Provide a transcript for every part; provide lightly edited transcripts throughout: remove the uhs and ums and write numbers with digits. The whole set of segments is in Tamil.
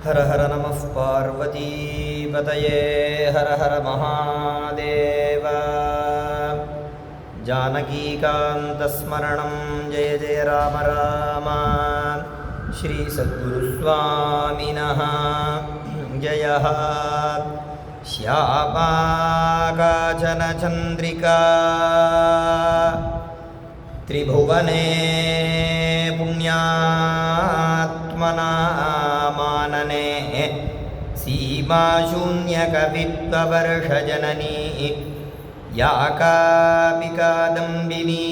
हर हर नमः पार्वतीपतये हर हर महादेव। जानकीकान्तस्मरणं जय जय राम राम। श्री सद्गुरुस्वामिनः जयः। श्यामा काचन चन्द्रिका त्रिभुवने पुण्यात्मना मानने सीमाशून्यकवित्ववर्षजननी या कापि कादम्बिनी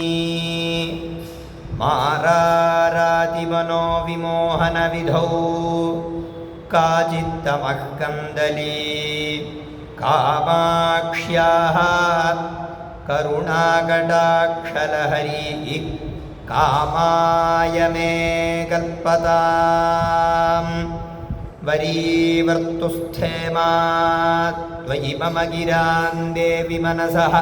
मारारातिमनोविमोहनविधौ काचित्तमः कन्दली कामाक्ष्याः करुणाकटाक्षलहरी कामाय मे कल्पताम्। वरीवर्तुस्थेमा त्वयि मम गिरान् देवि मनसः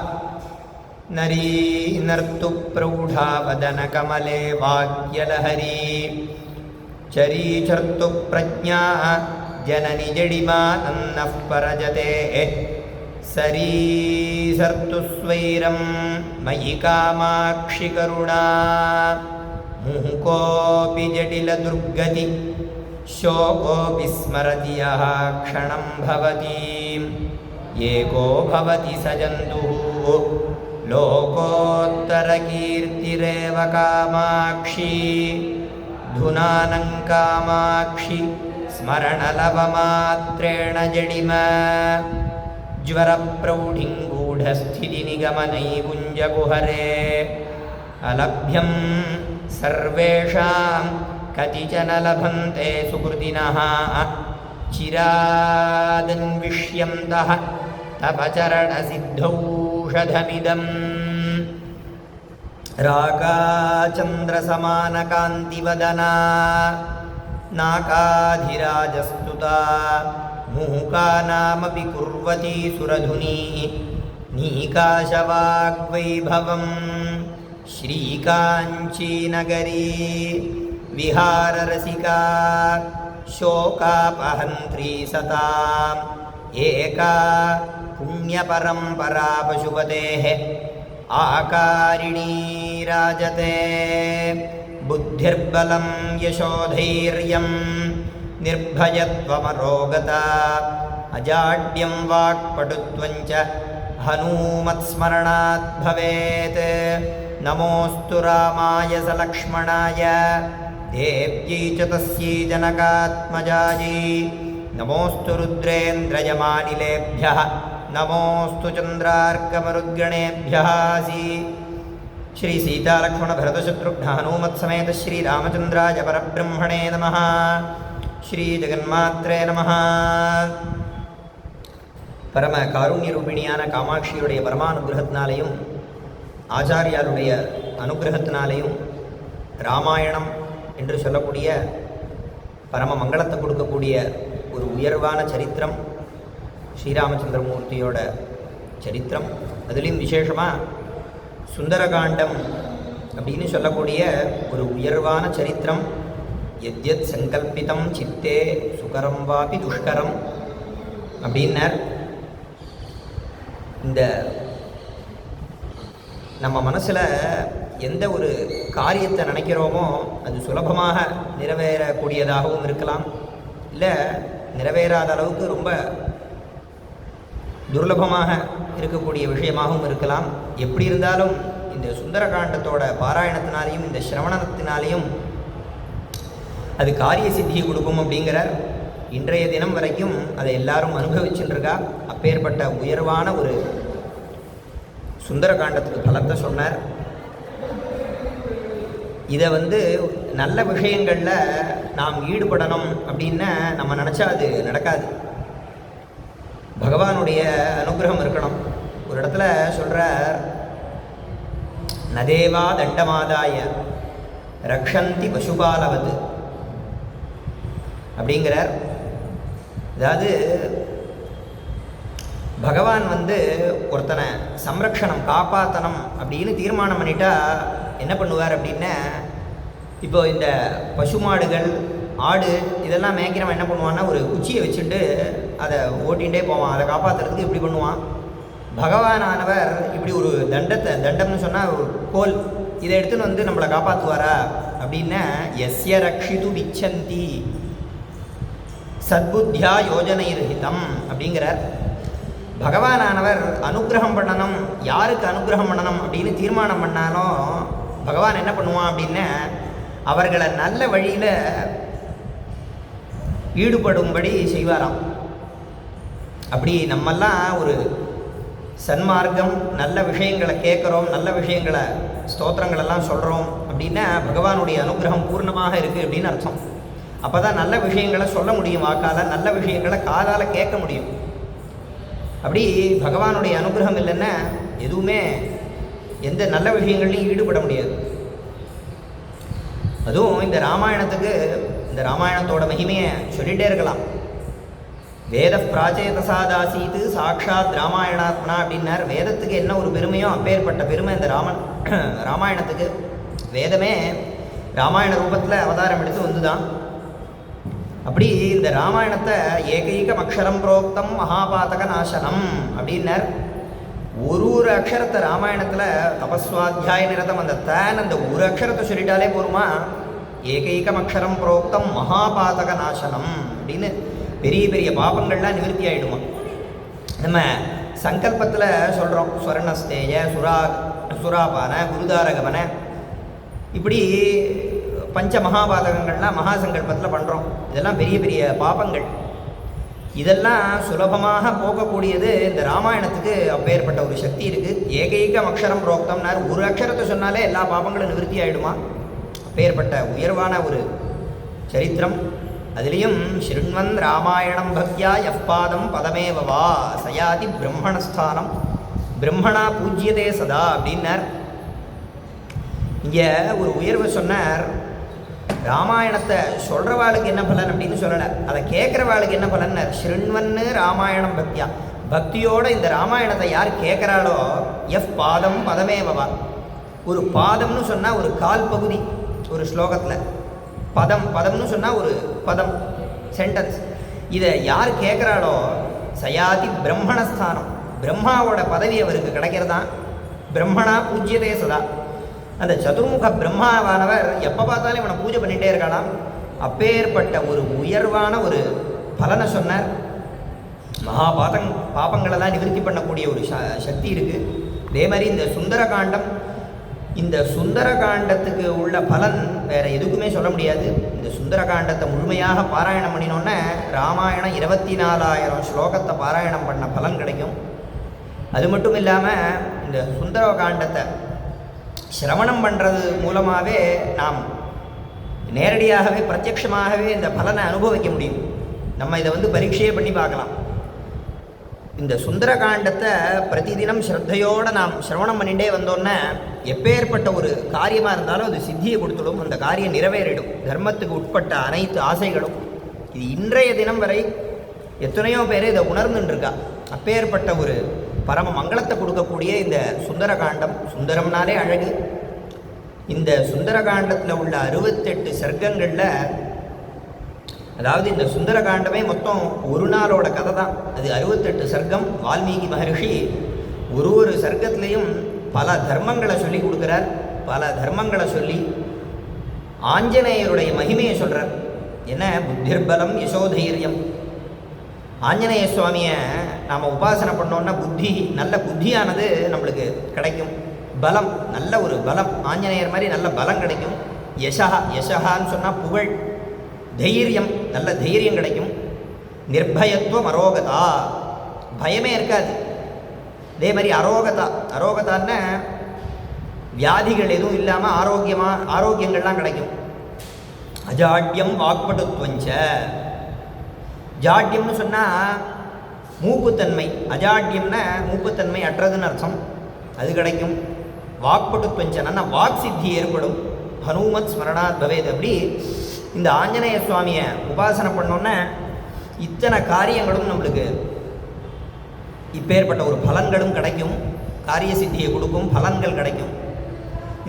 नरीनर्तु प्रौढावदनकमले वाक्यलहरी चरीचर्तु प्रज्ञा जननि जडिमानन्नः परजते सरीसर्तु स्वैरं मयि कामाक्षि करुणा मुहुकोऽपि जटिलदुर्गति शोको विस्मरति यः क्षणं भवति एको भवति स जन्तुः लोकोत्तरकीर्तिरेव कामाक्षी धुनानं कामाक्षि स्मरणलवमात्रेण जडिमा ज्वरप्रौढिं गूढस्थितिनिगमनैकुञ्जकुहरे अलभ्यं सर्वेषां कतिचन लभन्ते सुकृतिनः चिरादन्विष्यन्तः तव चरणसिद्धौषधमिदम्। रागाचन्द्रसमानकान्तिवदना नाकाधिराजस्तुता मुहुकानामपि कुर्वती सुरधुनी नीकाशवाग्वैभवं श्रीकाञ्चीनगरी विहाररसिका शोकापहन्त्री सताम् एका पुण्यपरम्परा पशुपतेः आकारिणी राजते बुद्धिर्बलं यशोधैर्यं निर्भयत्वमरोगता अजाड्यं वाक्पटुत्वञ्च हनूमत्स्मरणात् भवेत्। नमोऽस्तु रामाय सलक्ष्मणाय देव्यै च तस्यै जनकात्मजायै नमोऽस्तु रुद्रेन्द्रयमानिलेभ्यः नमोऽस्तु चन्द्रार्कमरुद्गणेभ्यः। श्री सीतालक्ष्मणभरतशत्रुघ्नहनूमत्समेत श्रीरामचन्द्राय परब्रह्मणे नमः। श्री जगन्मात्रे नमः। பரம காருண்யரூபிணியான காமாட்சியுடைய பரமானுகிரகத்தினாலேயும் ஆச்சாரியாருடைய அனுகிரகத்தினாலேயும் ராமாயணம் என்று சொல்லக்கூடிய பரம மங்களத்தை கொடுக்கக்கூடிய ஒரு உயர்வான சரித்திரம் ஸ்ரீராமச்சந்திரமூர்த்தியோட சரித்திரம். அதுலேயும் விசேஷமாக சுந்தரகாண்டம் அப்படின்னு சொல்லக்கூடிய ஒரு உயர்வான சரித்திரம். எத்யத் சங்கல்பிதம் சித்தே சுகரம் வாபி துஷ்கரம் அப்படின்னர். இந்த நம்ம மனசில் எந்த ஒரு காரியத்தை நினைக்கிறோமோ அது சுலபமாக நிறைவேறக்கூடியதாகவும் இருக்கலாம், இல்லை நிறைவேறாத அளவுக்கு ரொம்ப துர்லபமாக இருக்கக்கூடிய விஷயமாகவும் இருக்கலாம். எப்படி இருந்தாலும் இந்த சுந்தரகாண்டத்தோட பாராயணத்தினாலேயும் இந்த சிரவணத்தினாலேயும் அது காரிய சித்தியை கொடுக்கும் அப்படிங்கிறார். இன்றைய தினம் வரைக்கும் அதை எல்லாரும் அனுபவிச்சுருக்கா. அப்பேற்பட்ட உயர்வான ஒரு சுந்தரகாண்டத்துக்கு பலத்தை சொன்னார். இதை நல்ல விஷயங்களில் நாம் ஈடுபடணும் அப்படின்னு நம்ம நினச்சா அது நடக்காது. பகவானுடைய அனுகிரகம் இருக்கணும். ஒரு இடத்துல சொல்கிறார், நதேவா தண்டமாதாய ரக்ஷந்தி பசுபாலவது அப்படிங்கிறார். அதாவது பகவான் ஒருத்தனை சம்ரக்ஷணம் காப்பாற்றணும் அப்படின்னு தீர்மானம் பண்ணிட்டா என்ன பண்ணுவார் அப்படின்னா, இப்போ இந்த பசுமாடுகள் ஆடு இதெல்லாம் மேய்க்கிறவன் என்ன பண்ணுவான்னா ஒரு குச்சியை வச்சுட்டு அதை ஓட்டிகிட்டே போவான். அதை காப்பாற்றுறதுக்கு இப்படி பண்ணுவான். பகவானானவர் இப்படி ஒரு தண்டம்னு சொன்னால் ஒரு கோல், இதை எடுத்துன்னு வந்து நம்மளை காப்பாற்றுவாரா அப்படின்னா, எஸ்ய ரக்ஷிது விச்சந்தி சத்புத்தியா யோஜனைர்ஹிதம் அப்படிங்கிறார். பகவானானவர் அனுகிரகம் பண்ணணும், யாருக்கு அனுகிரகம் பண்ணணும் அப்படின்னு தீர்மானம் பண்ணாலும் பகவான் என்ன பண்ணுவான் அப்படின்னா, அவர்களை நல்ல வழியில் ஈடுபடும்படி செய்வாராம். அப்படி நம்மெல்லாம் ஒரு சன்மார்க்கம், நல்ல விஷயங்களை கேட்குறோம், நல்ல விஷயங்களை ஸ்தோத்திரங்களெல்லாம் சொல்கிறோம் அப்படின்னா பகவானுடைய அனுகிரகம் பூர்ணமாக இருக்குது அப்படின்னு அர்த்தம். அப்போ தான் நல்ல விஷயங்களை சொல்ல முடியும் வாக்கால், நல்ல விஷயங்களை காதால் கேட்க முடியும். அப்படி பகவானுடைய அனுகிரகம் இல்லைன்னா எதுவுமே எந்த நல்ல விஷயங்கள்லையும் ஈடுபட முடியாது. அதுவும் இந்த ராமாயணத்துக்கு, இந்த ராமாயணத்தோட மகிமையை சொல்லிகிட்டே இருக்கலாம். வேத பிராச்சேதசாதாசீத்து சாட்சாத் ராமாயணாத்மனா அப்படின்னார். வேதத்துக்கு என்ன ஒரு பெருமையோ அப்பேற்பட்ட பெருமை இந்த ராமாயணத்துக்கு. வேதமே ராமாயண ரூபத்தில் அவதாரம் எடுத்து வந்துதான். அப்படி இந்த ராமாயணத்தை ஏகைகம் அக்ஷரம் புரோக்தம் மகாபாதக நாசனம் அப்படின்னார். ஒரு அக்ஷரத்தை ராமாயணத்தில் தபஸ்வாத்தியாய நிரதம் அந்த அந்த ஒரு அக்ஷரத்தை சொல்லிட்டாலே போருமா, ஏகைகம் அக்ஷரம் புரோக்தம் மகாபாதக நாசனம் அப்படின்னு பெரிய பெரிய பாபங்கள்லாம் நிவர்த்தி ஆகிடுமா. நம்ம சங்கல்பத்தில் சொல்கிறோம், ஸ்வர்ணஸ்தேய சுராபான குருதாரகமன இப்படி பஞ்ச மகாபாதகங்கள்லாம் மகாசங்கல்பத்தில் பண்ணுறோம். இதெல்லாம் பெரிய பெரிய பாபங்கள். இதெல்லாம் சுலபமாக போகக்கூடியது இந்த ராமாயணத்துக்கு அப்பேற்பட்ட ஒரு சக்தி இருக்குது. ஏகைகம் அக்ஷரம் புரோக்தம்னார். ஒரு அக்ஷரத்தை சொன்னாலே எல்லா பாபங்களும் நிவர்த்தி ஆகிடுமா. அப்பேற்பட்ட உயர்வான ஒரு சரித்திரம். அதுலேயும் ஸ்ருண்வன் ராமாயணம் பக்தியா எஃபாதம் பதமேவா சயாதி பிரம்மணஸ்தானம் பிரம்மணா பூஜ்யதே சதா அப்படின்னார். இங்கே ஒரு உயர்வை சொன்னார். ராமாயணத்தை சொல்கிறவாளுக்கு என்ன பலன் அப்படின்னு சொல்லலை, அதை கேட்குறவாளுக்கு என்ன பலன்னார். ஸ்ருண்வன்னு ராமாயணம் பக்தியா, பக்தியோடு இந்த ராமாயணத்தை யார் கேட்குறாளோ பாதம் பதமேவா. ஒரு பாதம்னு சொன்னால் ஒரு கால் பகுதி ஒரு ஸ்லோகத்தில், பதம்னு சொன்னால் ஒரு பதம் சென்டென்ஸ். இதை யார் கேட்குறாளோ சயாதி பிரம்மணஸ்தானம், பிரம்மாவோட பதவி அவருக்கு கிடைக்கிறதான். பிரம்மணா பூஜ்யதே சதா. அந்த சதுர்முக பிரம்மாவானவர் எப்போ பார்த்தாலும் இவனை பூஜை பண்ணிகிட்டே இருக்கலாம். அப்பேற்பட்ட ஒரு உயர்வான ஒரு பலனை சொன்னார். பாபங்களெல்லாம் நிவர்த்தி பண்ணக்கூடிய ஒரு சக்தி இருக்குது. அதே மாதிரி இந்த சுந்தரகாண்டம், இந்த சுந்தரகாண்டத்துக்கு உள்ள பலன் வேறு எதுக்குமே சொல்ல முடியாது. இந்த சுந்தரகாண்டத்தை முழுமையாக பாராயணம் பண்ணினோன்னே ராமாயணம் 24,000 ஸ்லோகத்தை பாராயணம் பண்ண பலன் கிடைக்கும். அது மட்டும் இல்லாமல் இந்த சுந்தரகாண்டத்தை சிரவணம் பண்ணுறது மூலமாகவே நாம் நேரடியாகவே பிரத்யட்சமாகவே இந்த பலனை அனுபவிக்க முடியும். நம்ம இதை பரீட்சையே பண்ணி பார்க்கலாம். இந்த சுந்தரகாண்டத்தை பிரதிதினம் ஸ்ரத்தையோடு நாம் சிரவணம் பண்ணிகிட்டே வந்தோன்னே எப்பேற்பட்ட ஒரு காரியமாக இருந்தாலும் அது சித்தியை கொடுத்துடும், அந்த காரியம் நிறைவேறிடும். தர்மத்துக்கு உட்பட்ட அனைத்து ஆசைகளும். இது இன்றைய தினம் வரை எத்தனையோ பேர் இதை உணர்ந்துட்டுருக்கா. அப்பேற்பட்ட ஒரு பரம மங்களத்தை கொடுக்கக்கூடிய இந்த சுந்தரகாண்டம். சுந்தரம்னாலே அழகு. இந்த சுந்தரகாண்டத்தில் உள்ள 68 சர்க்கங்களில், அதாவது இந்த சுந்தரகாண்டமே மொத்தம் ஒரு நாளோட கதை தான். அது 68 சர்க்கம். வால்மீகி மகர்ஷி ஒரு சர்க்கத்திலையும் பல தர்மங்களை சொல்லி கொடுக்குறார். பல தர்மங்களை சொல்லி ஆஞ்சநேயருடைய மகிமையை சொல்கிறார். என்ன புத்திர்பலம் யசோதைரியம். ஆஞ்சநேய சுவாமியை நாம் உபாசனை பண்ணோன்னா புத்தி, நல்ல புத்தியானது நம்மளுக்கு கிடைக்கும். பலம், நல்ல ஒரு பலம், ஆஞ்சநேயர் மாதிரி நல்ல பலம் கிடைக்கும். யசகான்னு சொன்னால் புகழ். தைரியம், நல்ல தைரியம் கிடைக்கும். நிர்பயத்துவம் அரோகதா, பயமே இருக்காது. அதே மாதிரி அரோகதான்னு வியாதிகள் எதுவும் இல்லாமல் ஆரோக்கியங்கள்லாம் கிடைக்கும். அஜாட்யம் வாக்பட்டுத்வஞ்ச. ஜாட்யம்னு சொன்னால் மூப்புத்தன்மை, அஜாட்யம்னா மூப்புத்தன்மை அற்றதுன்னு அர்த்தம். அது கிடைக்கும். வாக்பட்டுத்வஞ்சனா வாக் சித்தி ஏற்படும். ஹனுமத் ஸ்மரணாத் பவேத். அப்படி இந்த ஆஞ்சநேய சுவாமியை உபாசனை பண்ணோன்னே இத்தனை காரியங்களும் நம்மளுக்கு இப்பேற்பட்ட ஒரு பலன்களும் கிடைக்கும். காரிய சித்தியை கொடுக்கும் பலன்கள் கிடைக்கும்.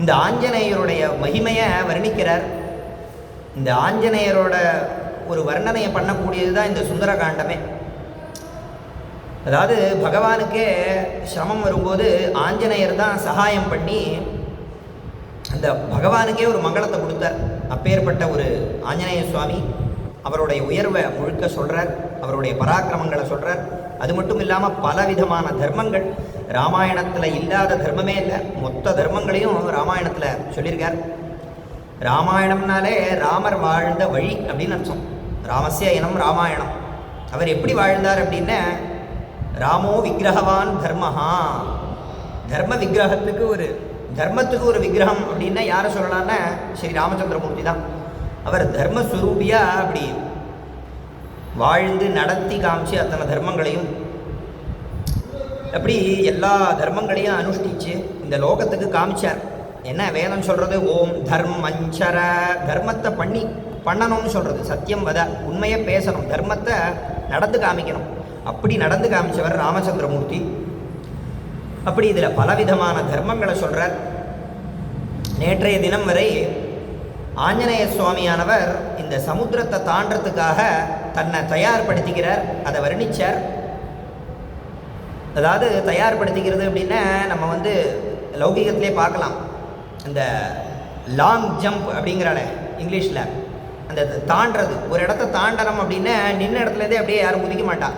இந்த ஆஞ்சநேயருடைய மகிமையை வர்ணிக்கிறார். இந்த ஆஞ்சநேயரோட ஒரு வர்ணனையை பண்ணக்கூடியது தான் இந்த சுந்தரகாண்டமே. அதாவது பகவானுக்கே சிரமம் வரும்போது ஆஞ்சநேயர் தான் சகாயம் பண்ணி அந்த பகவானுக்கே ஒரு மங்களத்தை கொடுத்தார். அப்பேற்பட்ட ஒரு ஆஞ்சநேய சுவாமி அவருடைய உயர்வை முழுக்க சொல்கிறார், அவருடைய பராக்கிரமங்களை சொல்கிறார். அது மட்டும் இல்லாமல் பலவிதமான தர்மங்கள் ராமாயணத்தில் இல்லாத தர்மமே இல்லை, மொத்த தர்மங்களையும் ராமாயணத்தில் சொல்லியிருக்கார். ராமாயணம்னாலே ராமர் வாழ்ந்த வழி அப்படின்னு அர்த்தம். ராமஸ்ய இனம் ராமாயணம். அவர் எப்படி வாழ்ந்தார் அப்படின்னா, ராமோ விக்கிரகவான் தர்மஹா, தர்ம விக்கிரகத்துக்கு ஒரு தர்மத்துக்கு ஒரு விக்கிரகம் அப்படின்னா யாரை சொல்லலான்னா ஸ்ரீ ராமச்சந்திரமூர்த்தி தான். அவர் தர்மஸ்வரூபியாக அப்படி வாழ்ந்து நடத்தி காமிச்சு அத்தனை தர்மங்களையும் அப்படி எல்லா தர்மங்களையும் அனுஷ்டிச்சு இந்த லோகத்துக்கு காமிச்சார். என்ன வேதம் சொல்கிறது? ஓம் தர்மஞ்சர, தர்மத்தை பண்ணணும்னு சொல்கிறது. சத்தியம் வத, உண்மையை பேசணும், தர்மத்தை நடந்து காமிக்கணும். அப்படி நடந்து காமிச்சவர் ராமச்சந்திரமூர்த்தி. அப்படி இதில் பலவிதமான தர்மங்களை சொல்கிறார். நேற்றைய தினம் வரை ஆஞ்சநேய சுவாமியானவர் இந்த சமுத்திரத்தை தாண்டறதுக்காக தன்னை தயார்படுத்திக்கிறார், அதை வர்ணித்தார். அதாவது தயார்படுத்திக்கிறது அப்படின்னா நம்ம லௌகிகத்திலே பார்க்கலாம். அந்த லாங் ஜம்ப் அப்படிங்கிறால இங்கிலீஷில், அந்த தாண்டறது, ஒரு இடத்த தாண்டணும் அப்படின்னா நின்ன இடத்துலேருந்தே அப்படியே யாரும் குதிக்க மாட்டான்.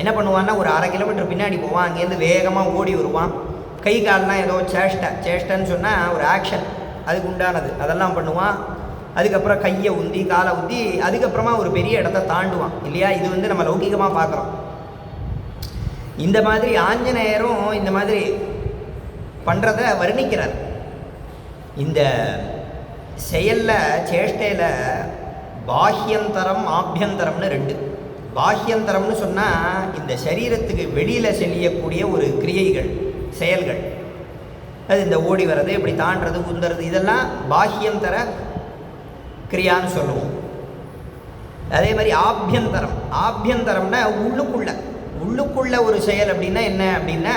என்ன பண்ணுவான்னா ஒரு 1/2 கிலோமீட்டர் பின்னாடி போவான், அங்கேருந்து வேகமாக ஓடி வருவான். கை கால்லாம் ஏதோ சேஷ்டன்னு சொன்னால் ஒரு ஆக்ஷன் அதுக்கு உண்டானது, அதெல்லாம் பண்ணுவான். அதுக்கப்புறம் கையை உந்தி காலை உந்தி அதுக்கப்புறமா ஒரு பெரிய இடத்த தாண்டுவான் இல்லையா? இது நம்ம லௌகிகமாக பார்க்குறோம். இந்த மாதிரி ஆஞ்சநேயரும் இந்த மாதிரி பண்ணுறத வர்ணிக்கிறார். இந்த செயலில் சேஷ்டையில் பாஹ்யந்தரம் ஆபியந்தரம்னு 2. பாஹ்யந்தரம்னு சொன்னால் இந்த சரீரத்துக்கு வெளியில் செய்யக்கூடிய ஒரு கிரியைகள் செயல்கள், அது இந்த ஓடி வர்றது, இப்படி தாண்டது, குந்துறது, இதெல்லாம் பாஹ்யந்தர கிரியான்னு சொல்லுவோம். அதே மாதிரி ஆபியந்தரம், ஆபியந்தரம்னா உள்ளுக்குள்ள ஒரு செயல் அப்படின்னா என்ன அப்படின்னா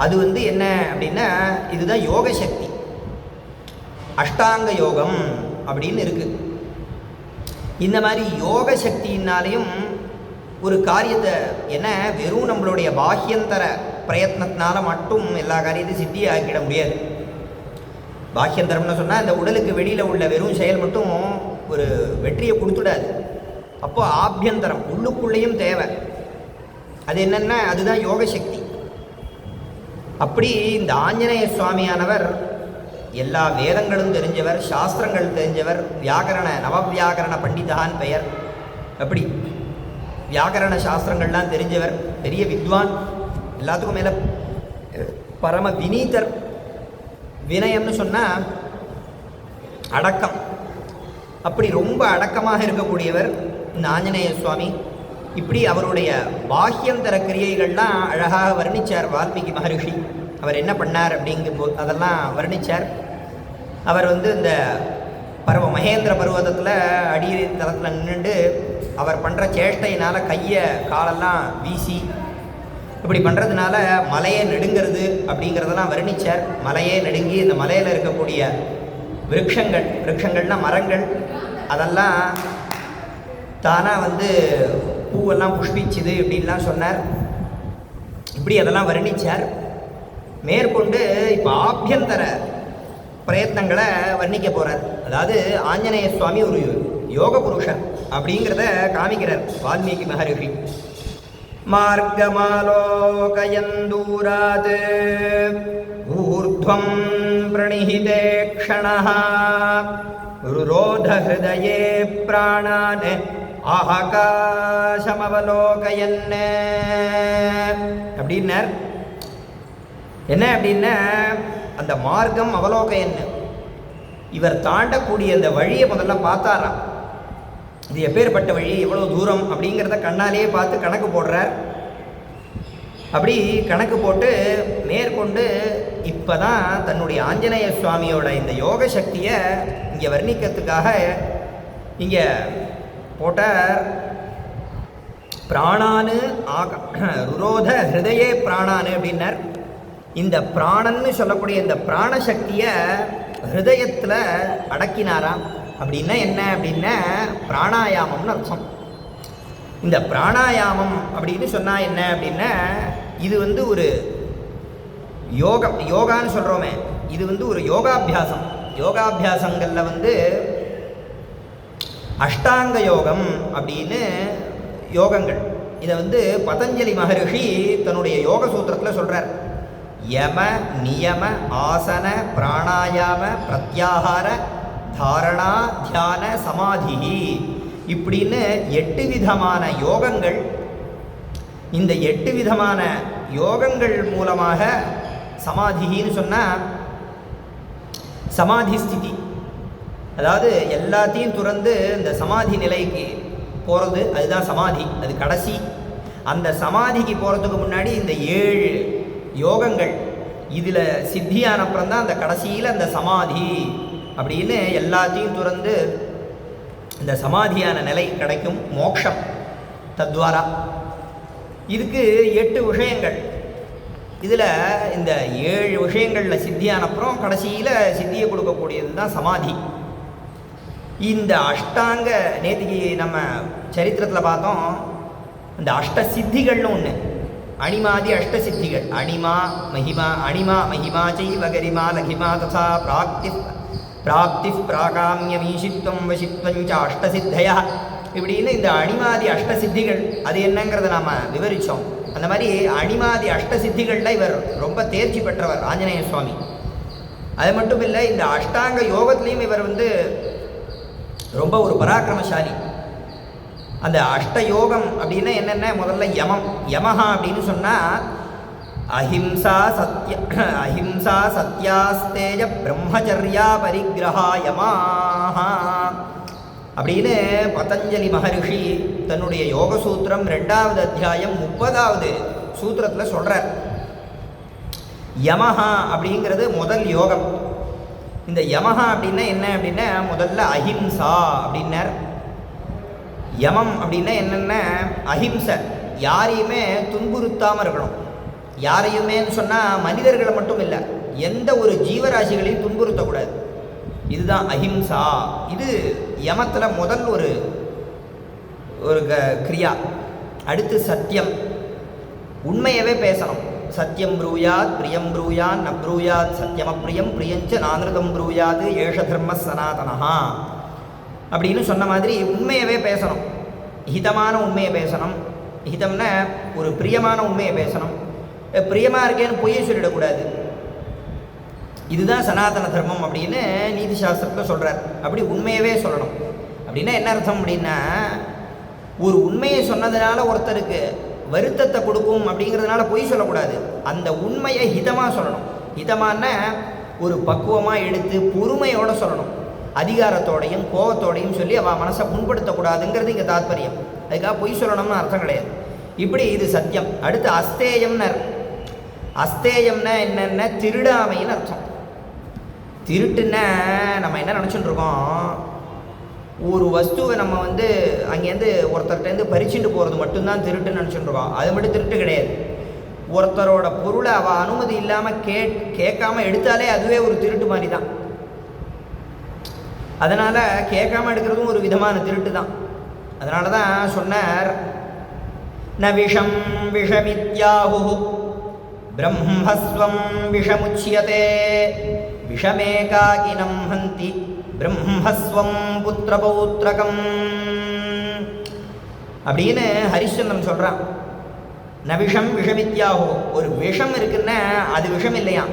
அது என்ன அப்படின்னா இதுதான் யோக சக்தி, அஷ்டாங்க யோகம் அப்படின்னு இருக்குது. இந்த மாதிரி யோக சக்தியினாலையும் ஒரு காரியத்தை வெறும் நம்மளுடைய பாஹ்யந்தர பிரயத்னத்தினால மட்டும் எல்லா காரியத்தையும் சித்தியை ஆக்கிட முடியாது. பாஹ்யந்தரம்னு சொன்னால் இந்த உடலுக்கு வெளியில் உள்ள வெறும் செயல் மட்டும் ஒரு வெற்றியை கொடுத்துடாது. அப்போது ஆபியந்தரம் உள்ளுக்குள்ளேயும் தேவை. அது என்னென்னா அதுதான் யோக சக்தி. அப்படி இந்த ஆஞ்சநேய சுவாமியானவர் எல்லா வேதங்களும் தெரிஞ்சவர், சாஸ்திரங்கள் தெரிஞ்சவர், நவவியாகரண பண்டிதான்னு பெயர். அப்படி வியாகரண சாஸ்திரங்கள்லாம் தெரிஞ்சவர், பெரிய வித்வான், எல்லாத்துக்கும் மேலே பரம வினீதர். வினயம்னு சொன்னால் அடக்கம். அப்படி ரொம்ப அடக்கமாக இருக்கக்கூடியவர் இந்த ஆஞ்சநேய சுவாமி. இப்படி அவருடைய பாஹ்யந்தர கிரியைகள்லாம் அழகாக வர்ணித்தார் வால்மீகி மகரிஷி. அவர் என்ன பண்ணார் அப்படிங்கும்போது அதெல்லாம் வர்ணித்தார். அவர் இந்த மகேந்திர பர்வதத்தில் அடி தளத்தில் நின்றுட்டு அவர் பண்ணுற சேஷ்டையினால் கையை காலெல்லாம் வீசி இப்படி பண்ணுறதுனால மலையே நெடுங்கிறது அப்படிங்கிறதெல்லாம் வர்ணித்தார். மலையே நெடுங்கி இந்த மலையில் இருக்கக்கூடிய விருட்சங்கள்னால் மரங்கள், அதெல்லாம் தானாக பூவெல்லாம் புஷ்பிச்சுது இப்படின்லாம் சொன்னார். இப்படி அதெல்லாம் வர்ணித்தார். மேற்கொண்டு இப்போ ஆபியந்தர பிரயத்னங்களை வர்ணிக்க போகிறார். அதாவது ஆஞ்சநேய சுவாமி ஒரு யோக புருஷன் அப்படிங்கிறத காமிக்கிறார் வால்மீகி மகரிஷி. மார்கமாலோகயந்தூராத் ஊர்த்வம் பிரணிஹிதே க்ஷணஹ ருரோத ஹிருதயே பிராணான் ஆகாசமவலோகயன் அப்படின்னார். என்ன அப்படின்னா அந்த மார்க்கம் அவலோகயன், இவர் தாண்டக்கூடிய அந்த வழியை முதல்ல பார்த்தாராம். இது எப்பேற்பட்ட வழி, எவ்வளோ தூரம் அப்படிங்கிறத கண்ணாலேயே பார்த்து கணக்கு போடுறார். அப்படி கணக்கு போட்டு மேற்கொண்டு இப்போ தான் தன்னுடைய ஆஞ்சநேய சுவாமியோட இந்த யோக சக்தியை இங்கே வர்ணிக்கிறதுக்காக இங்கே போட்டார். பிராணானு ருரோத ஹிருதயே பிராணானு அப்படின்னார். இந்த பிராணன்னு சொல்லக்கூடிய இந்த பிராணசக்தியை ஹிருதயத்தில் அடக்கினாராம். அப்படின்னா என்ன அப்படின்னா பிராணாயாமம்னு அர்த்தம். இந்த பிராணாயாமம் அப்படின்னு சொன்னால் என்ன அப்படின்னா இது வந்து ஒரு யோகான்னு சொல்கிறோமே, இது வந்து ஒரு யோகாபியாசம். யோகாபியாசங்களில் வந்து அஷ்டாங்க யோகம் அப்படின்னு யோகங்கள். இதை வந்து பதஞ்சலி மகரிஷி தன்னுடைய யோக சூத்திரத்தில் சொல்கிறார். யம நியம ஆசன பிராணாயாம பிரத்யாகார தாரணா தியான சமாதி இப்படின்னு 8 விதமான யோகங்கள். இந்த 8 விதமான யோகங்கள் மூலமாக சமாதின்னு சொன்னால் சமாதி ஸ்திதி, அதாவது எல்லாத்தையும் துறந்து இந்த சமாதி நிலைக்கு போகிறது, அதுதான் சமாதி. அது கடைசி. அந்த சமாதிக்கு போகிறதுக்கு முன்னாடி இந்த 7 யோகங்கள் இதில் சித்தியான அப்புறம் தான் அந்த கடைசியில் அந்த சமாதி அப்படின்னு எல்லாத்தையும் துறந்து இந்த சமாதியான நிலை கிடைக்கும், மோக்ஷம் தத்வாரா. இதுக்கு 8 விஷயங்கள். இதில் இந்த 7 விஷயங்களில் சித்தியான அப்புறம் கடைசியில் சித்தியை கொடுக்கக்கூடியது தான் சமாதி. இந்த அஷ்டாங்க நேத்திக்கு நம்ம சரித்திரத்தில் பார்த்தோம். இந்த அஷ்ட சித்திகள்னு ஒன்று, அணிமாதி அஷ்ட சித்திகள். அணிமா மகிமா செய்வ கரிமா லகிமா தசா பிராப்தி பிராகாமியம் ஈஷித்வம் வசித்வஞ்ச அஷ்டசித்தையா இப்படின்னு இந்த அணிமாதி அஷ்ட சித்திகள் அது என்னங்கிறத நாம் விவரித்தோம். அந்த மாதிரி அணிமாதி அஷ்ட சித்திகளில் இவர் ரொம்ப தேர்ச்சி பெற்றவர் ஆஞ்சநேய சுவாமி. அது மட்டும் இல்லை, இந்த அஷ்டாங்க யோகத்துலேயும் இவர் வந்து ரொம்ப ஒரு பராக்கிரமசாலி. அந்த அஷ்டயோகம் அப்படின்னா என்னென்ன, முதல்ல யமஹா அப்படின்னு சொன்னால் அஹிம்சா சத்யாஸ்தேஜ பிரம்மச்சர்யா பரிகிரஹா யமாஹா அப்படின்னு பதஞ்சலி மகரிஷி தன்னுடைய யோக சூத்திரம் 2வது அத்தியாயம் 30வது சூத்திரத்தில் சொல்கிறார். யமஹா அப்படிங்கிறது முதல் யோகம். இந்த யமஹா அப்படின்னா என்ன அப்படின்னா முதல்ல அஹிம்சா அப்படின்னார். யமம் அப்படின்னா என்னென்ன, அஹிம்சை, யாரையுமே துன்புறுத்தாமல் இருக்கணும். யாரையுமேன்னு சொன்னால் மனிதர்களை மட்டும் இல்லை, எந்த ஒரு ஜீவராசிகளையும் துன்புறுத்தக்கூடாது. இதுதான் அஹிம்சா. இது யமத்தில் முதல் ஒரு கிரியா. அடுத்து சத்தியம், உண்மையவே பேசணும். சத்தியம் ப்ரூயாத் பிரியம் ப்ரூயான் ந ப்ரூயாத் சத்தியமப்ரியம் பிரியஞ்ச நானிருதம் ப்ரூயாது ஏஷ தர்ம சனாதனஹா அப்படின்னு சொன்ன மாதிரி உண்மையவே பேசணும். ஹிதமான உண்மையை பேசணும். ஹிதம்னா ஒரு பிரியமான உண்மையை பேசணும். பிரியமாக இருக்கேன்னு பொய்யை சொல்லிடக்கூடாது. இதுதான் சனாதன தர்மம் அப்படின்னு நீதி சாஸ்திரத்தில் சொல்கிறார். அப்படி உண்மையவே சொல்லணும். அப்படின்னா என்ன அர்த்தம் அப்படின்னா, ஒரு உண்மையை சொன்னதுனால ஒருத்தருக்கு வருத்தத்தை கொடுக்கும் அப்படிங்கிறதுனால பொய் சொல்லக்கூடாது. அந்த உண்மையை ஹிதமாக சொல்லணும். ஹிதமான ஒரு பக்குவமாக எடுத்து பொறுமையோடு சொல்லணும். அதிகாரத்தோடையும் கோபத்தோடையும் சொல்லி அவள் மனசை புண்படுத்தக்கூடாதுங்கிறது இங்கே தாத்பரியம். அதுக்காக பொய் சொல்லணும்னு அர்த்தம் கிடையாது. இப்படி இது சத்தியம். அடுத்து அஸ்தேயம்னர். அஸ்தேயம்னா என்னென்ன, திருடாமைன்னு அர்த்தம். திருட்டுன்னா நம்ம என்ன நினச்சிட்டு இருக்கோம், ஒரு வஸ்துவை நம்ம வந்து அங்கேருந்து ஒருத்தர்கிட்டேருந்து பறிச்சுட்டு போகிறது மட்டும்தான் திருட்டுன்னு நினச்சிட்டு இருக்கோம். அது மட்டும் திருட்டு கிடையாது. ஒருத்தரோட பொருளை அவள் அனுமதி இல்லாமல் கேட்காம எடுத்தாலே அதுவே ஒரு திருட்டு மாதிரி தான். அதனால் கேட்காம எடுக்கிறதும் ஒரு விதமான திருட்டு தான். அதனால தான் சொன்னார், ந விஷம் விஷமித்யாஹு பிரம்மஸ்வம் விஷமுச்சியதே விஷமேகாகினம் ஹந்தி பிரம்மஸ்வம் புத்திரபௌத்ரகம் அப்படின்னு ஹரிச்சந்திரன் சொல்கிறான். ந விஷம் விஷமித்யாஹோ, ஒரு விஷம் இருக்குன்னா அது விஷம் இல்லையா.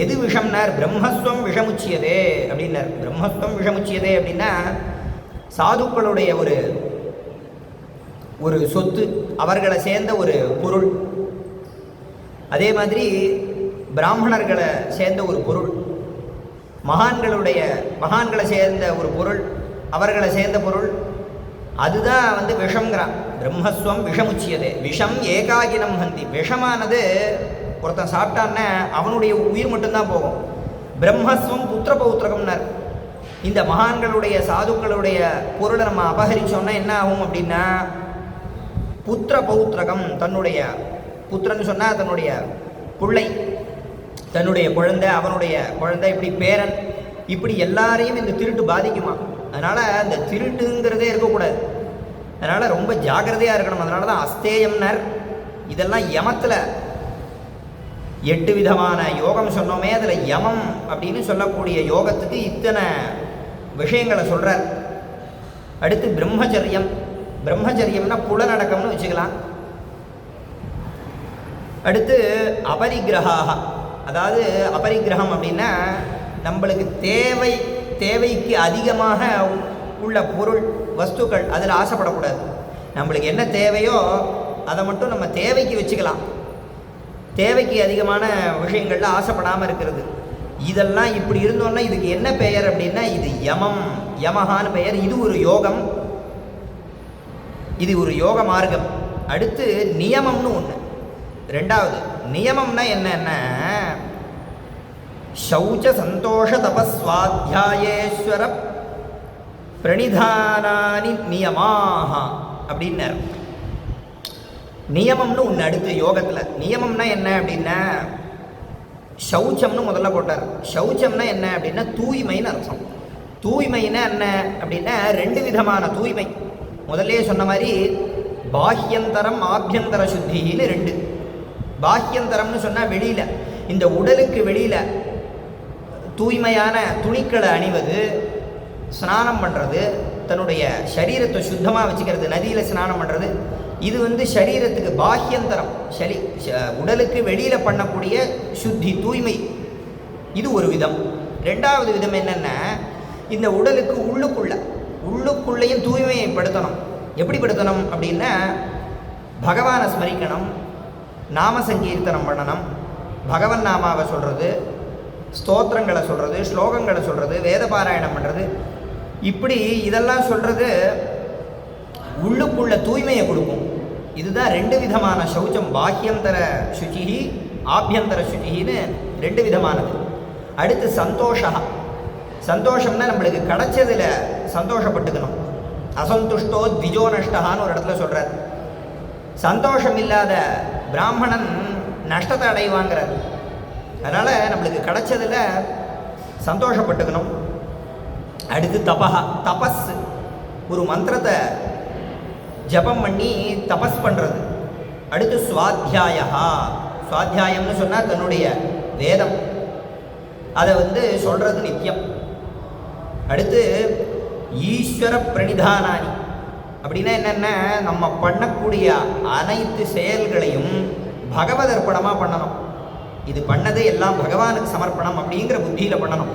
எது விஷம்னார், பிரம்மஸ்வம் விஷமுச்சியதே அப்படின்னார். பிரம்மஸ்வம் விஷமுச்சியதே அப்படின்னா சாதுக்களுடைய ஒரு சொத்து, அவர்களை சேர்ந்த ஒரு பொருள். அதே மாதிரி பிராமணர்களை சேர்ந்த ஒரு பொருள், மகான்களை சேர்ந்த ஒரு பொருள், அவர்களை சேர்ந்த பொருள், அதுதான் வந்து விஷம்ங்கிறான். பிரம்மஸ்வம் விஷமுச்சியதே. விஷம் ஏகாகினம் ஹந்தி. விஷமானது ஒருத்தன் சாப்பிட்டான்னா அவனுடைய உயிர் மட்டும்தான் போகும். பிரம்மஸ்வம் புத்திர பௌத்திரகம்னார். இந்த மகான்களுடைய சாதுக்களுடைய பொருளை நம்ம அபகரித்தோம்னா என்ன ஆகும் அப்படின்னா, புத்திர பௌத்திரகம், தன்னுடைய புத்திரன்னு சொன்னால் தன்னுடைய பிள்ளை, தன்னுடைய குழந்தை, அவனுடைய குழந்தை, இப்படி பேரன், இப்படி எல்லாரையும் இந்த திருட்டு பாதிக்குமா. அதனால் அந்த திருட்டுங்கிறதே இருக்கக்கூடாது. அதனால் ரொம்ப ஜாக்கிரதையாக இருக்கணும். அதனால தான் அஸ்தேயம்னர். இதெல்லாம் யமத்தில் 8 விதமான யோகம் சொன்னோமே, அதில் யமம் அப்படின்னு சொல்லக்கூடிய யோகத்துக்கு இத்தனை விஷயங்களை சொல்கிறார். அடுத்து பிரம்மச்சரியம். பிரம்மச்சரியம்னா புலனடக்கம்னு வச்சுக்கலாம். அடுத்து அபரிக்கிரகாக, அதாவது அபரிக்கிரகம் அப்படின்னா நம்மளுக்கு தேவைக்கு அதிகமாக உள்ள பொருள் வஸ்துக்கள் அதில் ஆசைப்படக்கூடாது. நம்மளுக்கு என்ன தேவையோ அதை மட்டும் நம்ம தேவைக்கு வச்சுக்கலாம். தேவைக்கு அதிகமான விஷயங்களில் ஆசைப்படாமல் இருக்கிறது. இதெல்லாம் இப்படி இருந்தோன்னா இதுக்கு என்ன பெயர் அப்படின்னா இது யமம், யமஹான்னு பெயர். இது ஒரு யோகம், இது ஒரு யோக மார்க்கம். அடுத்து நியமம்னு ஒன்று. ரெண்டாவது நியமம்னா என்னன்னா சௌச்ச சந்தோஷ தபஸ்வாத்தியாயேஸ்வர பிரணிதானானி நியமாக அப்படின்னார். நியமம்னு ஒன்று அடுத்து யோகத்தில். நியமம்னா என்ன அப்படின்னா சௌச்சம்னு முதல்ல போட்டார். சௌச்சம்னா என்ன அப்படின்னா தூய்மைன்னு அர்த்தம். தூய்மைன்னா என்ன அப்படின்னா 2 விதமான தூய்மை. முதல்ல சொன்ன மாதிரி பாஹ்யந்தரம் ஆபியந்தர சுத்தின்னு 2. பாஹ்யந்தரம்னு சொன்னால் வெளியில், இந்த உடலுக்கு வெளியில் தூய்மையான துணிக்களை அணிவது, ஸ்நானம் பண்ணுறது, தன்னுடைய சரீரத்தை சுத்தமாக வச்சுக்கிறது, நதியில் ஸ்நானம் பண்ணுறது. இது வந்து சரீரத்துக்கு பாஹ்யந்தரம், உடலுக்கு வெளியில் பண்ணக்கூடிய சுத்தி தூய்மை. இது ஒரு விதம். ரெண்டாவது விதம் என்னென்னா இந்த உடலுக்கு உள்ளுக்குள்ளேயும் தூய்மையை படுத்தணும். எப்படி படுத்தணும் அப்படின்னா பகவானை ஸ்மரிக்கணும், நாம சங்கீர்த்தனம் பண்ணணும், பகவன் நாமாவை சொல்கிறது, ஸ்தோத்திரங்களை சொல்கிறது, ஸ்லோகங்களை சொல்கிறது, வேத பாராயணம் பண்ணுறது. இப்படி இதெல்லாம் சொல்கிறது உள்ளுக்குள்ள தூய்மையை கொடுக்கும். இதுதான் 2 விதமான சௌச்சம். பாஹ்யந்தர சுச்சிஹி ஆபியந்தர சுச்சின்னு 2 விதமானது. அடுத்து சந்தோஷா. சந்தோஷம்னா நம்மளுக்கு கிடைச்சதில் சந்தோஷப்பட்டுக்கணும். அசந்துஷ்டோ த்விஜோ நஷ்டஹான்னு ஒரு இடத்துல சொல்கிறார். சந்தோஷம் இல்லாத பிராமணன் நஷ்டத்தை அடைவாங்கிறார். அதனால் நம்மளுக்கு கிடைச்சதில் சந்தோஷப்பட்டுக்கணும். அடுத்து தபஸ், ஒரு மந்திரத்தை ஜபம் பண்ணி தபஸ் பண்ணுறது. அடுத்து சுவாத்தியாயா. சுவாத்தியாயம்னு சொன்னால் தன்னுடைய வேதம் அதை வந்து சொல்கிறது நித்தியம். அடுத்து ஈஸ்வர பிரணிதானானி அப்படின்னா என்னென்னா நம்ம பண்ணக்கூடிய அனைத்து செயல்களையும் பகவத் அர்ப்பணமாக பண்ணணும். இது பண்ணது எல்லாம் பகவானுக்கு சமர்ப்பணம் அப்படிங்கிற புத்தியில் பண்ணணும்.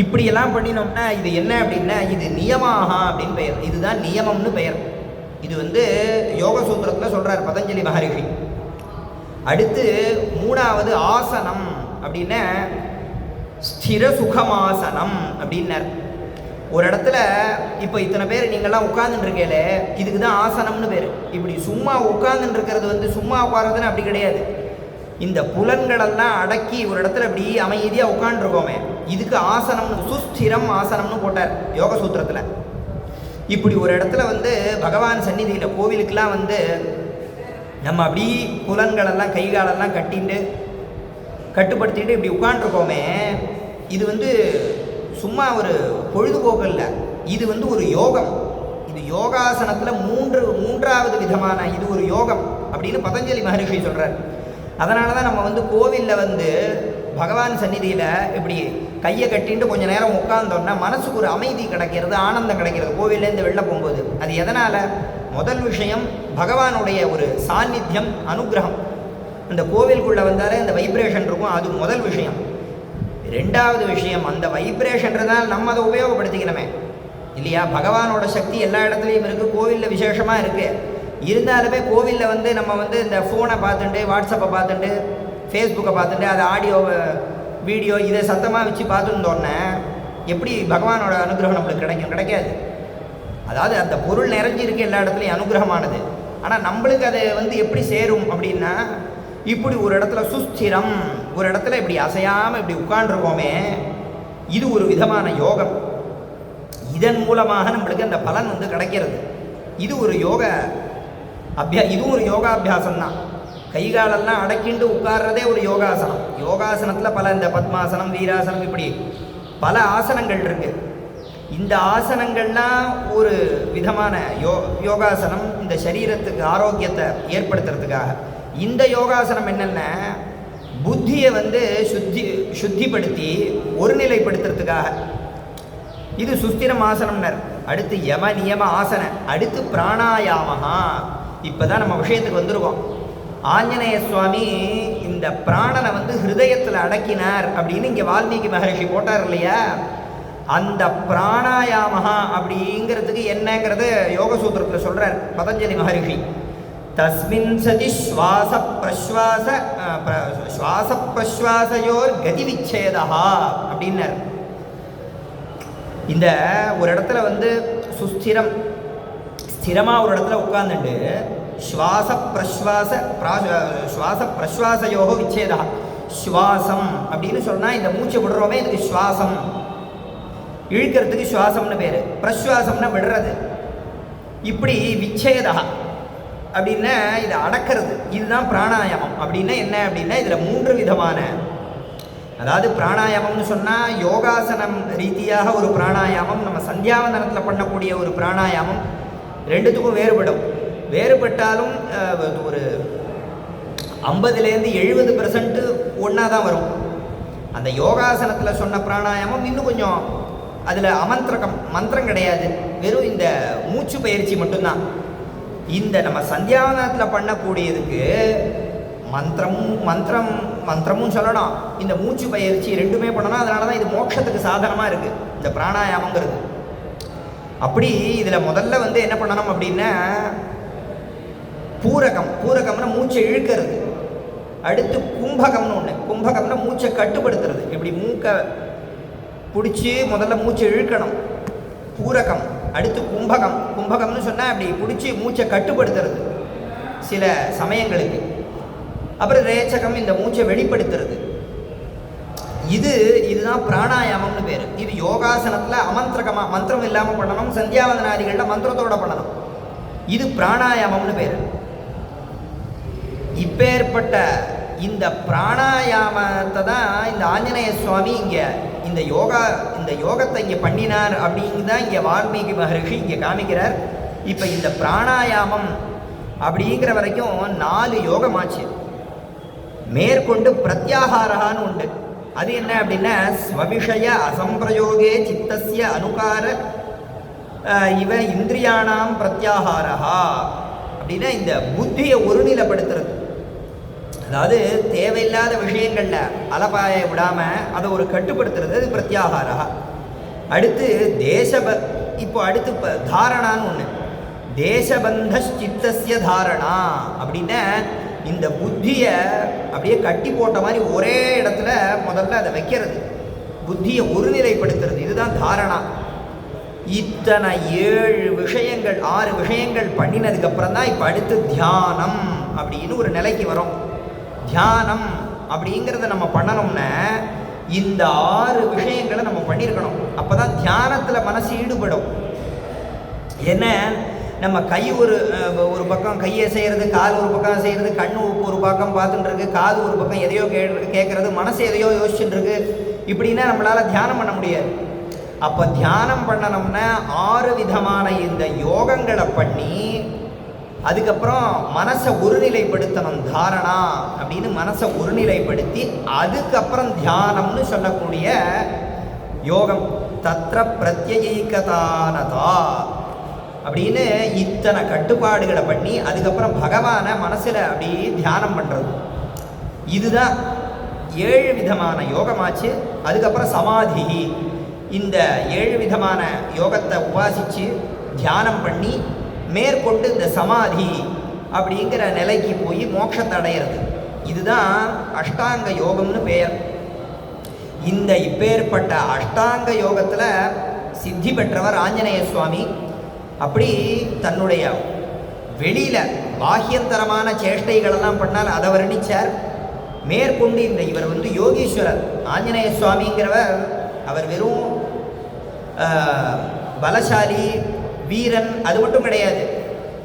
இப்படியெல்லாம் பண்ணினோம்னா இது என்ன அப்படின்னா இது நியமாக அப்படின்னு பெயர். இதுதான் நியமம்னு பெயர். இது வந்து யோக சூத்திரத்தில் சொல்கிறார் பதஞ்சலி மகரிஷி. அடுத்து 3வது ஆசனம் அப்படின்னா ஸ்திர சுகமாசனம் அப்படின்னார். ஒரு இடத்துல இப்போ இத்தனை பேர் நீங்கள்லாம் உட்கார்ந்துட்டு இருக்கீங்களே, இதுக்கு தான் ஆசனம்னு பேர். இப்படி சும்மா உட்கார்ந்துட்டு இருக்கிறது வந்து சும்மா உட்கார்றதுன்னு அப்படி கிடையாது. இந்த புலன்களெல்லாம் அடக்கி ஒரு இடத்துல இப்படி அமைதியாக உட்காந்துருக்கோமே, இதுக்கு ஆசனம்னு சுஸ்திரம் ஆசனம்னு போட்டார் யோக சூத்திரத்தில். இப்படி ஒரு இடத்துல வந்து பகவான் சந்நிதியில் கோவிலுக்கெல்லாம் வந்து நம்ம அப்படி புலன்களெல்லாம் கைகாலெல்லாம் கட்டுப்படுத்திட்டு இப்படி உட்காந்துருக்கோமே, இது வந்து சும்மா ஒரு பொழுதுபோக்கு இல்லை, இது வந்து ஒரு யோகம். இது யோகாசனத்தில் 3வது விதமான இது ஒரு யோகம் அப்படின்னு பதஞ்சலி மகரிஷி சொல்கிறார். அதனால தான் நம்ம வந்து கோவிலில் வந்து பகவான் சந்நிதியில் இப்படி கையை கட்டின்ட்டு கொஞ்சம் நேரம் உட்கார்ந்தோம்னா மனசுக்கு ஒரு அமைதி கிடைக்கிறது, ஆனந்தம் கிடைக்கிறது கோவிலேருந்து வெளில போகும்போது. அது எதனால்? முதல் விஷயம் பகவானுடைய ஒரு சாநித்தியம், அனுகிரகம். அந்த கோவிலுக்குள்ளே வந்தாலே அந்த வைப்ரேஷன் இருக்கும், அது முதல் விஷயம். 2வது விஷயம் அந்த வைப்ரேஷன்றதால் நம்ம அதை உபயோகப்படுத்திக்கணுமே இல்லையா? பகவானோட சக்தி எல்லா இடத்துலையும் இருக்குது, கோவிலில் விசேஷமாக இருக்குது. இருந்தாலுமே கோவிலில் வந்து நம்ம வந்து இந்த ஃபோனை பார்த்துட்டு, வாட்ஸ்அப்பை பார்த்துட்டு, ஃபேஸ்புக்கை பார்த்துட்டு, அது ஆடியோவை வீடியோ இதை சத்தமாக வச்சு பார்த்துருந்தோன்னே எப்படி பகவானோட அனுகிரகம் நம்மளுக்கு கிடைக்காது. அதாவது அந்த பொருள் நிறைஞ்சிருக்கு எல்லா இடத்துலையும் அனுகிரகமானது. ஆனால் நம்மளுக்கு அது வந்து எப்படி சேரும் அப்படின்னா இப்படி ஒரு இடத்துல சுஸ்திரம், ஒரு இடத்துல இப்படி அசையாமல் இப்படி உட்காண்டிருக்கோமே, இது ஒரு விதமான யோகம். இதன் மூலமாக நம்மளுக்கு அந்த பலன் வந்து கிடைக்கிறது. இது ஒரு இதுவும் ஒரு யோகாபியாசம் தான். கைகாலெல்லாம் அடக்கிண்டு உட்கார்றதே ஒரு யோகாசனம். யோகாசனத்தில் பல இந்த பத்மாசனம், வீராசனம், இப்படி பல ஆசனங்கள் இருக்குது. இந்த ஆசனங்கள்லாம் ஒரு விதமான யோகாசனம், இந்த சரீரத்துக்கு ஆரோக்கியத்தை ஏற்படுத்துறதுக்காக. இந்த யோகாசனம் என்னென்ன, புத்தியை சுத்திப்படுத்தி ஒருநிலைப்படுத்துறதுக்காக. இது சுஸ்திரம் ஆசனம்னர். அடுத்து யம நியம ஆசன, அடுத்து பிராணாயாமஹா. இப்போ தான் நம்ம விஷயத்துக்கு வந்திருக்கோம். ஆஞ்சநேய சுவாமி இந்த பிராணனை ஹிருதயத்தில் அடக்கினார் அப்படின்னு இங்கே வால்மீகி மகரிஷி போட்டார் இல்லையா. அந்த பிராணாயாமஹா அப்படிங்கிறதுக்கு என்னங்கிறத யோக சூத்திரத்தில் சொல்கிறார் பதஞ்சலி மகரிஷி. தஸ்மின் சதி ஸ்வாச பிரஸ்வாசயோர் கதி விச்சேதா அப்படின்னார். இந்த ஒரு இடத்துல ஸ்திரமாக ஒரு இடத்துல உட்கார்ந்துட்டு ஸ்வாச பிரஸ்வாசயோ விச்சேதா. ஸ்வாசம் அப்படின்னு சொன்னால் இந்த மூச்சு விடுறோமே, இதுக்கு ஸ்வாசம். இழுக்கிறதுக்கு சுவாசம்னு பேர், பிரஸ்வாசம்னா விடுறது. இப்படி விச்சேதா அப்படின்னா இதை அடக்கிறது. இதுதான் பிராணாயாமம். அப்படின்னா என்ன அப்படின்னா இதில் 3 விதமான, அதாவது பிராணாயாமம்னு சொன்னால் யோகாசனம் ரீதியாக ஒரு பிராணாயாமம், நம்ம சந்தியாவந்தனத்தில் பண்ணக்கூடிய ஒரு பிராணாயாமம், ரெண்டுத்துக்கும் வேறுபட்டாலும் ஒரு 50லேருந்து 70% ஒன்றா தான் வரும். அந்த யோகாசனத்தில் சொன்ன பிராணாயாமம் இன்னும் கொஞ்சம், அதில் மந்திரம் கிடையாது, வெறும் இந்த மூச்சு பயிற்சி மட்டும்தான். இந்த நம்ம சந்தியாவந்தனத்தில் பண்ணக்கூடியதுக்கு மந்திரமும் சொல்லணும், இந்த மூச்சு பயிற்சி ரெண்டுமே பண்ணணும். அதனால தான் இது மோட்சத்துக்கு சாதனமாக இருக்குது இந்த பிராணாயாமங்கிறது. அப்படி இதில் முதல்ல என்ன பண்ணணும் அப்படின்னா பூரகம்னா மூச்சை இழுக்கிறது. அடுத்து கும்பகம்னு ஒன்று, கும்பகம்னா மூச்சை கட்டுப்படுத்துறது. இப்படி மூக்கை பிடிச்சி முதல்ல மூச்சை இழுக்கணும், பூரகம். அடுத்து கும்பகம்னு சொன்னால் அப்படி பிடிச்சி மூச்சை கட்டுப்படுத்துறது சில சமயங்களுக்கு. அப்புறம் ரேச்சகம், இந்த மூச்சை வெளிப்படுத்துறது. இதுதான் பிராணாயாமம்னு பேர். இது யோகாசனத்தில் அமந்திரகமாக மந்திரம் இல்லாமல் பண்ணணும், சந்தியாவந்தனாதிகளில் மந்திரத்தோட பண்ணணும். இது பிராணாயாமம்னு பேர். இப்பேற்பட்ட இந்த பிராணாயாமத்தை தான் இந்த ஆஞ்சநேய சுவாமி இங்கே இந்த யோகத்தை இங்கே பண்ணினார் அப்படிங்கிறதான் இங்கே வால்மீகி மகரிஷி இங்கே காமிக்கிறார். இப்போ இந்த பிராணாயாமம் அப்படிங்கிற வரைக்கும் 4 யோகமாச்சு. மேற்கொண்டு பிரத்யாகாரகான்னு உண்டு. அது என்ன அப்படின்னா ஸ்வவிஷய அசம்பிரயோகே சித்தஸ்ய அனுகார இவ இந்திரியானாம் பிரத்யாகாரகா அப்படின்னா இந்த புத்தியை ஒருநிலைப்படுத்துறது. அதாவது தேவையில்லாத விஷயங்களில் அலப்பாய விடாமல் அதை ஒரு கட்டுப்படுத்துறது, அது பிரத்யாகாரா. அடுத்து அடுத்து தாரணான்னு ஒன்று, தேசபந்த சித்தஸ்ய தாரணா அப்படின்னா இந்த புத்தியை அப்படியே கட்டி போட்ட மாதிரி ஒரே இடத்துல முதல்ல அதை வைக்கிறது, புத்தியை ஒருநிலைப்படுத்துறது, இதுதான் தாரணா. இத்தனை 6 விஷயங்கள் பண்ணினதுக்கப்புறம் தான் இப்போ அடுத்து தியானம் அப்படின்னு ஒரு நிலைக்கு வரும். தியானம் அப்படிங்கிறத நம்ம பண்ணணும்னா இந்த 6 விஷயங்களை நம்ம பண்ணியிருக்கணும். அப்போ தான் தியானத்தில் மனசு ஈடுபடும். என்ன, நம்ம கை ஒரு பக்கம் கையை செய்கிறது, கால் ஒரு பக்கம் செய்கிறது, கண்ணு ஒரு பக்கம் பார்த்துட்டு இருக்கு, காது ஒரு பக்கம் எதையோ கேட்கறது, மனசு எதையோ யோசிச்சுட்டு இருக்கு. இப்படின்னா நம்மளால் தியானம் பண்ண முடியாது. அப்போ தியானம் பண்ணணும்னா 6 விதமான இந்த யோகங்களை பண்ணி அதுக்கப்புறம் மனசை ஒருநிலைப்படுத்தணும். தாரணா அப்படின்னு மனசை ஒருநிலைப்படுத்தி அதுக்கப்புறம் தியானம்னு சொல்லக்கூடிய யோகம். தத்ர பிரத்யேகதானதா அப்படின்னு இத்தனை கட்டுப்பாடுகளை பண்ணி அதுக்கப்புறம் பகவானை மனசில் அப்படி தியானம் பண்ணுறது. இதுதான் 7 விதமான யோகமாச்சு. அதுக்கப்புறம் சமாதி, இந்த 7 விதமான யோகத்தை உபாசித்து தியானம் பண்ணி மேற்கொண்டு இந்த சமாதி அப்படிங்கிற நிலைக்கு போய் மோட்சத்தை அடையிறது. இதுதான் அஷ்டாங்க யோகம்னு பெயர். இந்த இப்பேற்பட்ட அஷ்டாங்க யோகத்தில் சித்தி பெற்றவர் ஆஞ்சநேய சுவாமி. அப்படி தன்னுடைய வெளியில் பாஹ்யந்தரமான சேஷ்டைகளெல்லாம் பண்ணால் அதை வர்ணித்தார். மேற்கொண்டு இவர் யோகீஸ்வரர் ஆஞ்சநேய சுவாமிங்கிறவர். அவர் வெறும் பலசாலி வீரன் அது மட்டும் கிடையாது.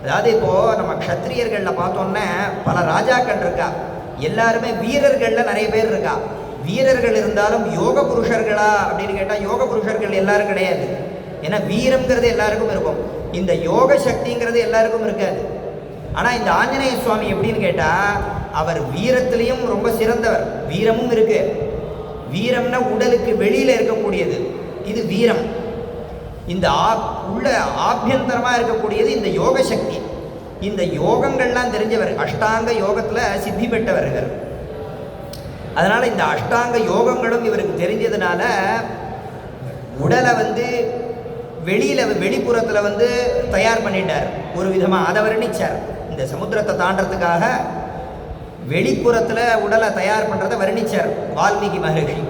அதாவது இப்போது நம்ம க்ஷத்ரியர்களில் பார்த்தோன்னா பல ராஜாக்கள் இருக்கா, எல்லாருமே வீரர்களில் நிறைய பேர் இருக்கா. வீரர்கள் இருந்தாலும் யோக புருஷர்களா அப்படின்னு கேட்டால் யோக புருஷர்கள் எல்லாரும் கிடையாது. ஏன்னா வீரம்ங்கிறது எல்லாருக்கும் இருக்கும், இந்த யோக சக்திங்கிறது எல்லாருக்கும் இருக்காது. ஆனால் இந்த ஆஞ்சநேய சுவாமி எப்படின்னு கேட்டால், அவர் வீரத்திலையும் ரொம்ப சிறந்தவர். வீரமும் இருக்கு. வீரம்னா உடலுக்கு வெளியில் இருக்கக்கூடியது, இது வீரம். இந்த உள்ள ஆபியந்தரமாக இருக்கக்கூடியது இந்த யோக சக்தி. இந்த யோகங்கள்லாம் தெரிஞ்சவர், அஷ்டாங்க யோகத்தில் சித்தி பெற்றவர்கள். அதனால் இந்த அஷ்டாங்க யோகங்களும் இவருக்கு தெரிஞ்சதுனால உடலை வெளிப்புறத்தில் தயார் பண்ணிட்டார் ஒரு விதமாக. அதை வர்ணிச்சார். இந்த சமுத்திரத்தை தாண்டறதுக்காக வெளிப்புறத்தில் உடலை தயார் பண்ணுறதை வர்ணிச்சார் வால்மீகி மகரிஷி.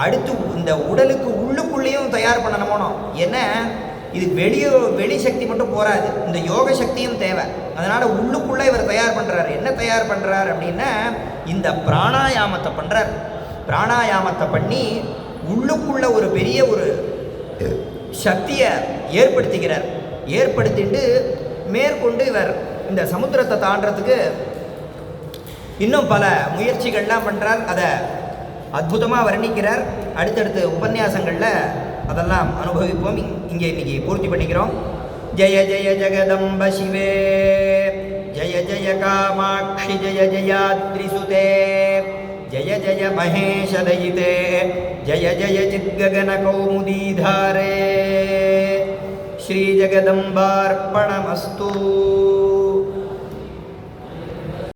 அடுத்து இந்த உடலுக்கு உள்ளுக்குள்ளேயும் தயார் பண்ணணுமோ, ஏன்னா இது வெளி சக்தி மட்டும் போராது, இந்த யோக சக்தியும் தேவை. அதனால் உள்ளுக்குள்ளே இவர் தயார் பண்ணுறார். என்ன தயார் பண்ணுறார் அப்படின்னா, இந்த பிராணாயாமத்தை பண்ணுறார். பிராணாயாமத்தை பண்ணி உள்ளுக்குள்ள ஒரு பெரிய ஒரு சக்தியை ஏற்படுத்திக்கிறார். ஏற்படுத்திட்டு மேற்கொண்டு இவர் இந்த சமுத்திரத்தை தாண்டறதுக்கு இன்னும் பல முயற்சிகள்லாம் பண்ணுறார். அதை அற்புதமாக வர்ணிக்கிறார். அடுத்தடுத்த உபன்யாசங்களில் அதெல்லாம் அனுபவிப்போம். இங்கே இன்னைக்கு பூர்த்தி பண்ணிக்கிறோம். ஜெய ஜெய ஜெகதம்ப சிவே, ஜெய ஜெய காமாட்சி, ஜெய ஜெயாத்ரிசுதே, ஜெய ஜெய மகேஷதயிதே, ஜெய ஜெய சித்ககன கௌமுதீதாரே. ஸ்ரீ ஜெகதம்பார்ப்பணமஸ்து.